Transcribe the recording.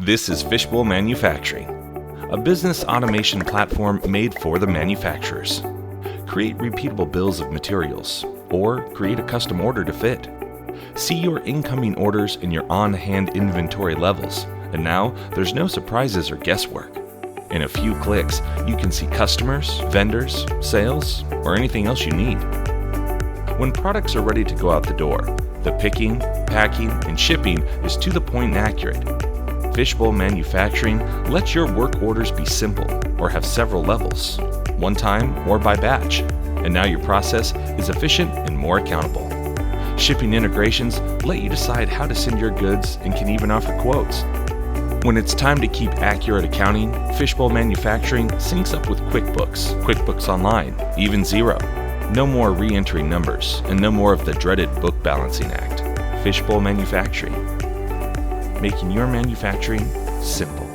This is Fishbowl Manufacturing, a business automation platform made for the manufacturers. Create repeatable bills of materials, or create a custom order to fit. See your incoming orders and your on-hand inventory levels, and now there's no surprises or guesswork. In a few clicks, you can see customers, vendors, sales, or anything else you need. When products are ready to go out the door, the picking, packing, and shipping is to the point and accurate. Fishbowl Manufacturing lets your work orders be simple or have several levels, one time or by batch, and now your process is efficient and more accountable. Shipping integrations let you decide how to send your goods and can even offer quotes. When it's time to keep accurate accounting, Fishbowl Manufacturing syncs up with QuickBooks, QuickBooks Online, even Xero. No more re-entering numbers and no more of the dreaded book balancing act. Fishbowl Manufacturing, making your manufacturing simple.